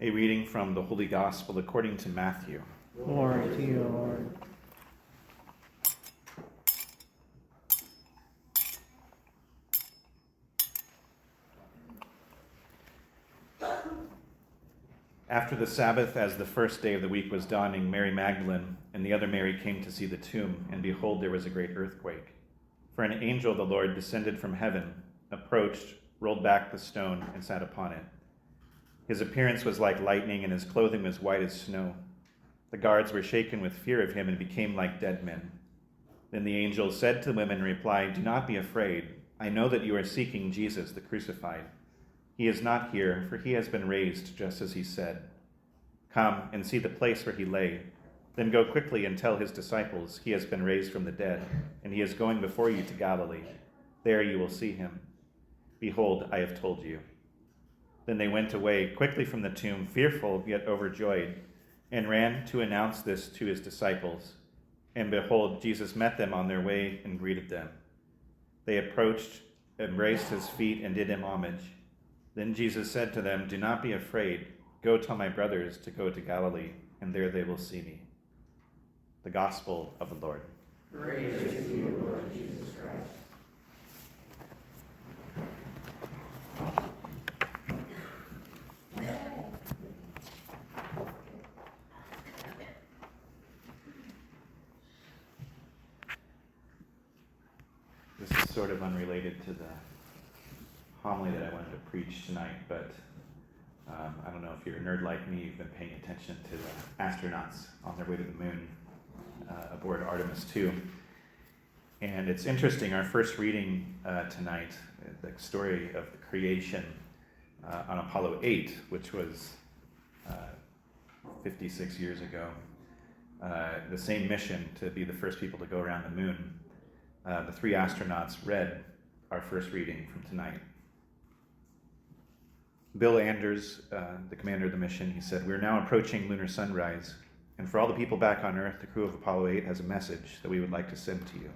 A reading from the Holy Gospel according to Matthew. Glory to you, Lord. After the Sabbath, as the first day of the week was dawning, Mary Magdalene and the other Mary came to see the tomb, and behold, there was a great earthquake. For an angel of the Lord descended from heaven, approached, rolled back the stone, and sat upon it. His appearance was like lightning, and his clothing was white as snow. The guards were shaken with fear of him and became like dead men. Then the angel said to the women in reply, "Do not be afraid. I know that you are seeking Jesus, the crucified. He is not here, for he has been raised, just as he said. Come and see the place where he lay. Then go quickly and tell his disciples, he has been raised from the dead, and he is going before you to Galilee. There you will see him. Behold, I have told you." Then they went away quickly from the tomb, fearful yet overjoyed, and ran to announce this to his disciples. And behold, Jesus met them on their way and greeted them. They approached, embraced his feet, and did him homage. Then Jesus said to them, "Do not be afraid. Go tell my brothers to go to Galilee, and there they will see me." The Gospel of the Lord. Praise to you, Lord Jesus Christ. This is sort of unrelated to the homily that I wanted to preach tonight, but I don't know if you're a nerd like me, you've been paying attention to the astronauts on their way to the moon aboard Artemis II. And it's interesting, our first reading tonight, the story of the creation on Apollo 8, which was 56 years ago, the same mission to be the first people to go around the moon. The three astronauts read our first reading from tonight. Bill Anders, the commander of the mission, he said, "We're now approaching lunar sunrise, and for all the people back on Earth, the crew of Apollo 8 has a message that we would like to send to you.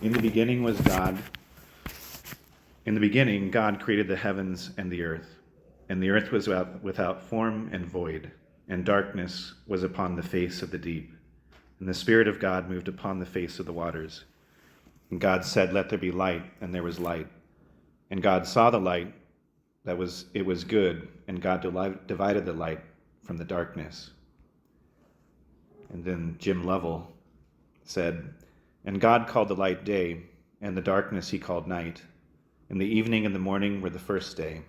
In the beginning was God. In the beginning, God created the heavens and the earth was without form and void, and darkness was upon the face of the deep. And the Spirit of God moved upon the face of the waters. And God said, 'Let there be light,' and there was light. And God saw the light, it was good, and God divided the light from the darkness." And then Jim Lovell said, "And God called the light day, and the darkness he called night. And the evening and the morning were the first day.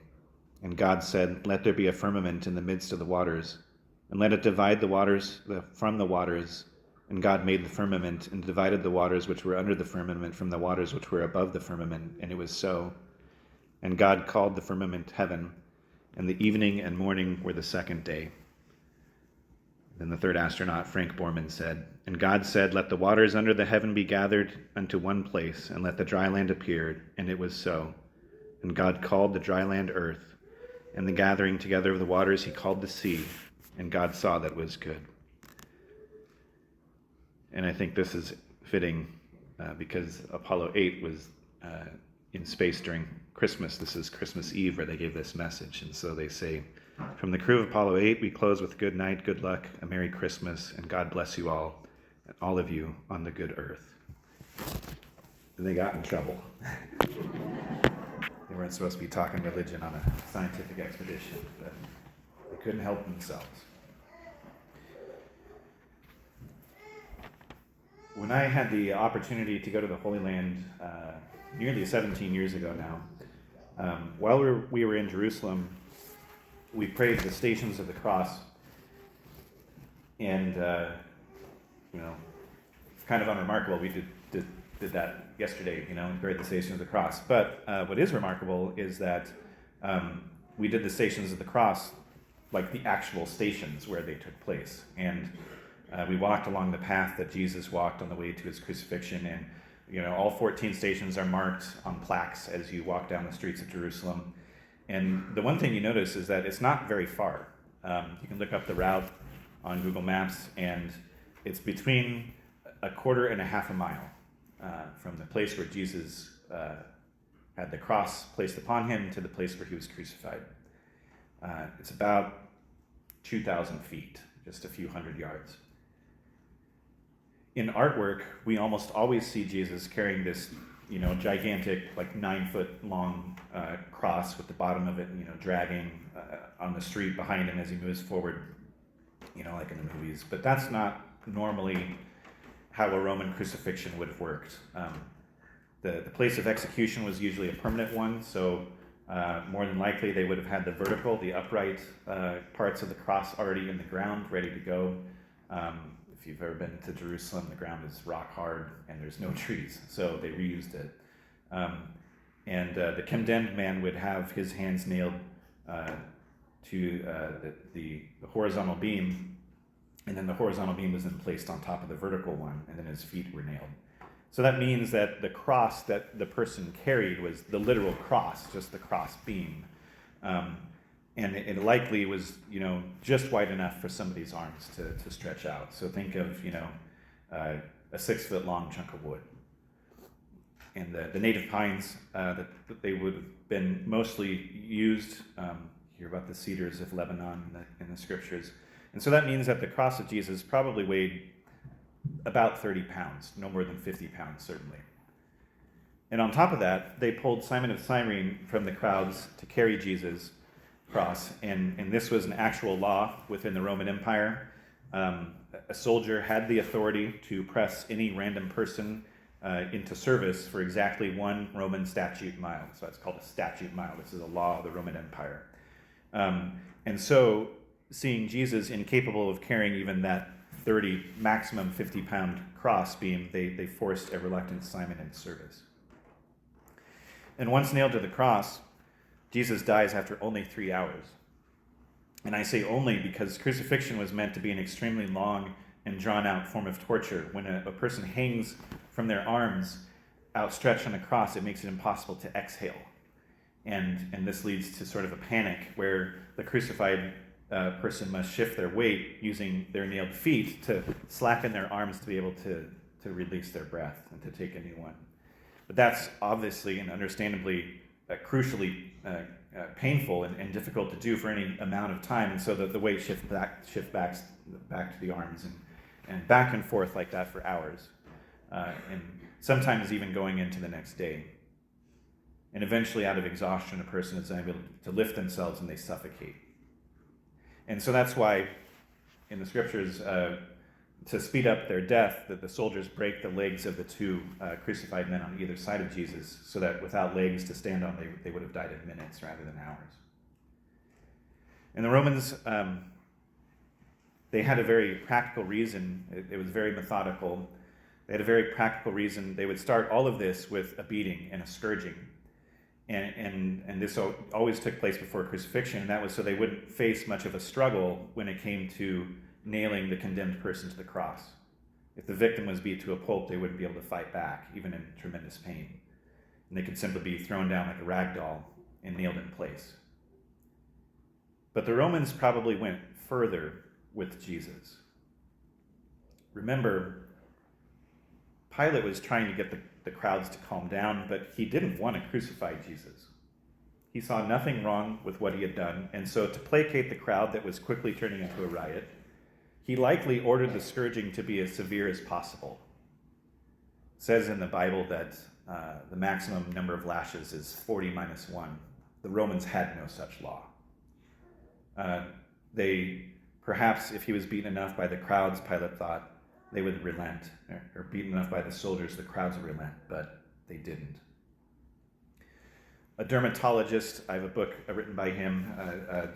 And God said, 'Let there be a firmament in the midst of the waters, and let it divide the waters from the waters.' And God made the firmament, and divided the waters which were under the firmament from the waters which were above the firmament, and it was so. And God called the firmament heaven, and the evening and morning were the second day." Then the third astronaut, Frank Borman, said, "And God said, 'Let the waters under the heaven be gathered unto one place, and let the dry land appear,' and it was so. And God called the dry land earth, and the gathering together of the waters he called the sea, and God saw that it was good." And I think this is fitting because Apollo 8 was in space during Christmas. This is Christmas Eve where they gave this message. And so they say, "From the crew of Apollo 8, we close with good night, good luck, a Merry Christmas, and God bless you all, and all of you on the good earth." And they got in trouble. They weren't supposed to be talking religion on a scientific expedition, but they couldn't help themselves. When I had the opportunity to go to the Holy Land nearly 17 years ago now, while we were in Jerusalem, we prayed the Stations of the Cross, and it's kind of unremarkable. We did that yesterday, we prayed the Stations of the Cross. But what is remarkable is that we did the Stations of the Cross like the actual stations where they took place, and we walked along the path that Jesus walked on the way to his crucifixion, and all 14 stations are marked on plaques as you walk down the streets of Jerusalem. And the one thing you notice is that it's not very far. You can look up the route on Google Maps, and it's between a quarter and a half a mile from the place where Jesus had the cross placed upon him to the place where he was crucified. It's about 2,000 feet, just a few hundred yards. In artwork, we almost always see Jesus carrying this, gigantic, like 9-foot long cross with the bottom of it, dragging on the street behind him as he moves forward, like in the movies. But that's not normally how a Roman crucifixion would have worked. The place of execution was usually a permanent one, so more than likely they would have had the upright parts of the cross already in the ground, ready to go. If you've ever been to Jerusalem, the ground is rock hard and there's no trees, so they reused it. And the condemned man would have his hands nailed to the horizontal beam, and then the horizontal beam was then placed on top of the vertical one, and then his feet were nailed. So that means that the cross that the person carried was the literal cross, just the cross beam. And it likely was, just wide enough for somebody's arms to stretch out. So think of, a 6-foot long chunk of wood. And the native pines that they would have been mostly used, hear about the cedars of Lebanon in the scriptures. And so that means that the cross of Jesus probably weighed about 30 pounds, no more than 50 pounds, certainly. And on top of that, they pulled Simon of Cyrene from the crowds to carry Jesus' cross. And this was an actual law within the Roman Empire. A soldier had the authority to press any random person into service for exactly 1 Roman statute mile. So that's called a statute mile. This is a law of the Roman Empire. And so seeing Jesus incapable of carrying even that 30, maximum 50-pound cross beam, they forced a reluctant Simon into service. And once nailed to the cross, Jesus dies after only 3 hours. And I say only because crucifixion was meant to be an extremely long and drawn-out form of torture. When a person hangs from their arms outstretched on a cross, it makes it impossible to exhale. And this leads to sort of a panic where the crucified person must shift their weight using their nailed feet to slacken their arms to be able to release their breath and to take a new one. But that's obviously and understandably crucially painful and difficult to do for any amount of time, and so the weight shifts back to the arms and back and forth like that for hours, and sometimes even going into the next day. And eventually, out of exhaustion, a person is unable to lift themselves and they suffocate. And so that's why in the scriptures, to speed up their death, that the soldiers break the legs of the 2 crucified men on either side of Jesus, so that without legs to stand on, they would have died in minutes rather than hours. And the Romans, they had a very practical reason. It was very methodical. They had a very practical reason. They would start all of this with a beating and a scourging. And this always took place before crucifixion, and that was so they wouldn't face much of a struggle when it came to nailing the condemned person to the cross. If the victim was beat to a pulp, they wouldn't be able to fight back, even in tremendous pain. And they could simply be thrown down like a rag doll and nailed in place. But the Romans probably went further with Jesus. Remember, Pilate was trying to get the crowds to calm down, but he didn't want to crucify Jesus. He saw nothing wrong with what he had done, and so to placate the crowd that was quickly turning into a riot, he likely ordered the scourging to be as severe as possible. It says in the Bible that the maximum number of lashes is 40 minus 1. The Romans had no such law. Perhaps if he was beaten enough by the crowds, Pilate thought, they would relent, or beaten enough by the soldiers, the crowds would relent, but they didn't. A dermatologist, I have a book written by him,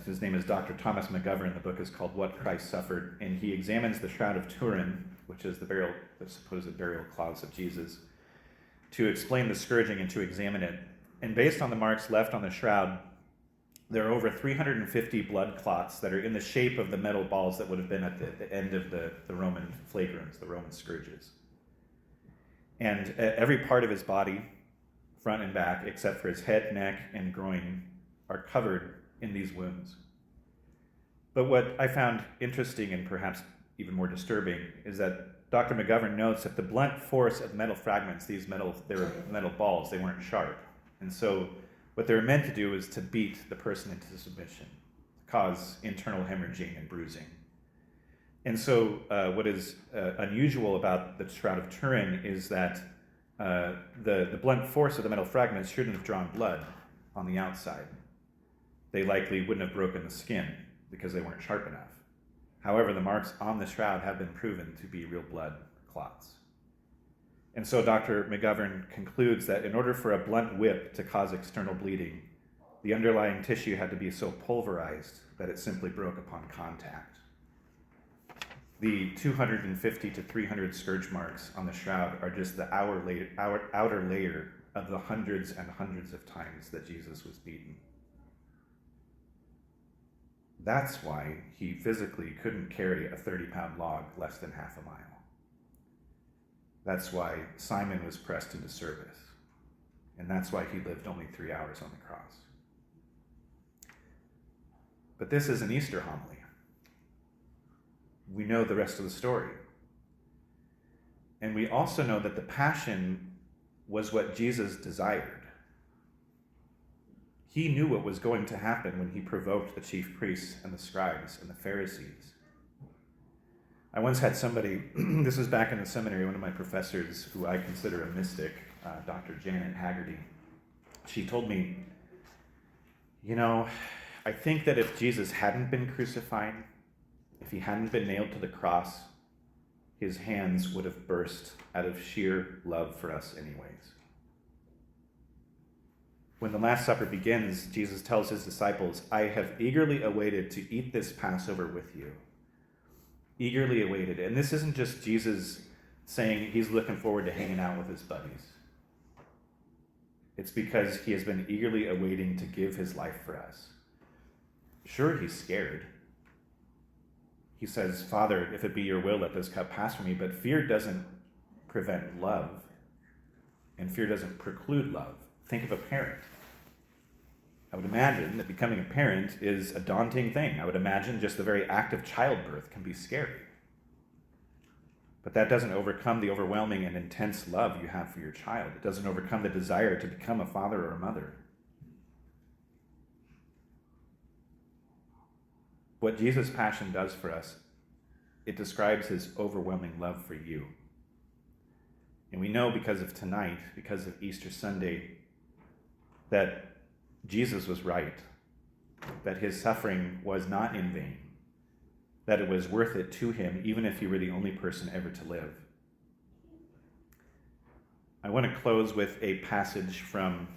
his name is Dr. Thomas McGovern, the book is called What Christ Suffered, and he examines the Shroud of Turin, which is the supposed burial cloths of Jesus, to explain the scourging and to examine it. And based on the marks left on the shroud, there are over 350 blood clots that are in the shape of the metal balls that would have been at the end of the Roman flagrums, the Roman scourges. And every part of his body, front and back, except for his head, neck, and groin, are covered in these wounds. But what I found interesting and perhaps even more disturbing is that Dr. McGovern notes that the blunt force of metal fragments, they were metal balls, they weren't sharp. And so what they're meant to do is to beat the person into submission, cause internal hemorrhaging and bruising. And so what is unusual about the Shroud of Turin is that the blunt force of the metal fragments shouldn't have drawn blood on the outside. They likely wouldn't have broken the skin because they weren't sharp enough. However, the marks on the shroud have been proven to be real blood clots. And so Dr. McGovern concludes that in order for a blunt whip to cause external bleeding, the underlying tissue had to be so pulverized that it simply broke upon contact. The 250 to 300 scourge marks on the shroud are just the outer layer of the hundreds and hundreds of times that Jesus was beaten. That's why he physically couldn't carry a 30-pound log less than half a mile. That's why Simon was pressed into service. And that's why he lived only 3 hours on the cross. But this is an Easter homily. We know the rest of the story. And we also know that the Passion was what Jesus desired. He knew what was going to happen when he provoked the chief priests and the scribes and the Pharisees. I once had somebody, this was back in the seminary, one of my professors who I consider a mystic, Dr. Janet Haggerty. She told me, I think that if Jesus hadn't been crucified, if he hadn't been nailed to the cross, his hands would have burst out of sheer love for us anyways. When the Last Supper begins, Jesus tells his disciples, I have eagerly awaited to eat this Passover with you. Eagerly awaited. And this isn't just Jesus saying he's looking forward to hanging out with his buddies. It's because he has been eagerly awaiting to give his life for us. Sure, he's scared. He says, Father, if it be your will, let this cup pass from me. But fear doesn't prevent love, and fear doesn't preclude love. Think of a parent. I would imagine that becoming a parent is a daunting thing. I would imagine just the very act of childbirth can be scary. But that doesn't overcome the overwhelming and intense love you have for your child. It doesn't overcome the desire to become a father or a mother. What Jesus' passion does for us, it describes his overwhelming love for you. And we know because of tonight, because of Easter Sunday, that Jesus was right, that his suffering was not in vain, that it was worth it to him, even if he were the only person ever to live. I want to close with a passage from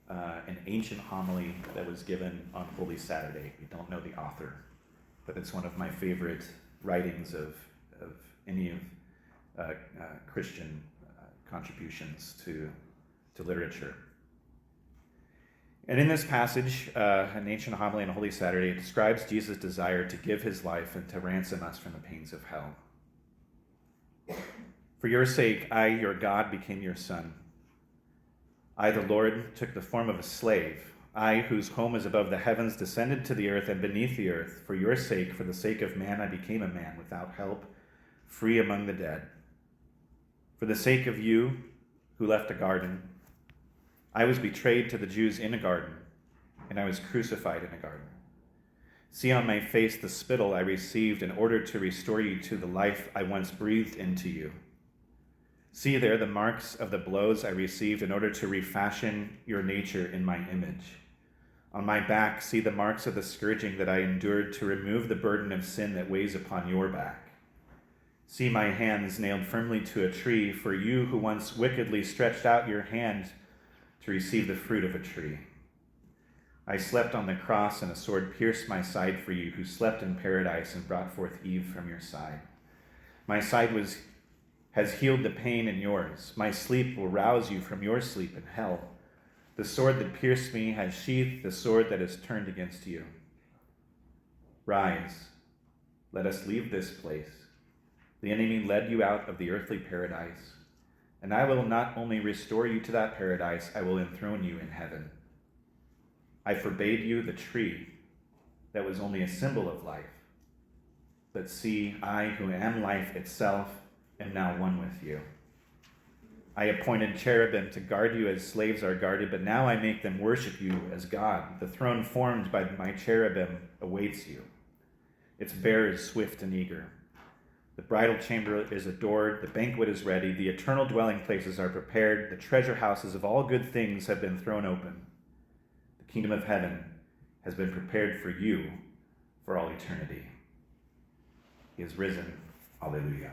an ancient homily that was given on Holy Saturday. We don't know the author, but it's one of my favorite writings of any of Christian contributions to literature. And in this passage, an ancient homily on Holy Saturday, it describes Jesus' desire to give his life and to ransom us from the pains of hell. For your sake, I, your God, became your son. I, the Lord, took the form of a slave. I, whose home is above the heavens, descended to the earth and beneath the earth. For your sake, for the sake of man, I became a man without help, free among the dead. For the sake of you, who left a garden, I was betrayed to the Jews in a garden, and I was crucified in a garden. See on my face the spittle I received in order to restore you to the life I once breathed into you. See there the marks of the blows I received in order to refashion your nature in my image. On my back, see the marks of the scourging that I endured to remove the burden of sin that weighs upon your back. See my hands nailed firmly to a tree, for you who once wickedly stretched out your hand to receive the fruit of a tree. I slept on the cross, and a sword pierced my side for you, who slept in paradise and brought forth Eve from your side. My side has healed the pain in yours. My sleep will rouse you from your sleep in hell. The sword that pierced me has sheathed the sword that is turned against you. Rise, let us leave this place. The enemy led you out of the earthly paradise, and I will not only restore you to that paradise, I will enthrone you in heaven. I forbade you the tree that was only a symbol of life. But see, I, who am life itself, am now one with you. I appointed cherubim to guard you as slaves are guarded, but now I make them worship you as God. The throne formed by my cherubim awaits you. Its bearer is swift and eager. The bridal chamber is adored, the banquet is ready, the eternal dwelling places are prepared, the treasure houses of all good things have been thrown open. The kingdom of heaven has been prepared for you for all eternity. He is risen. Alleluia.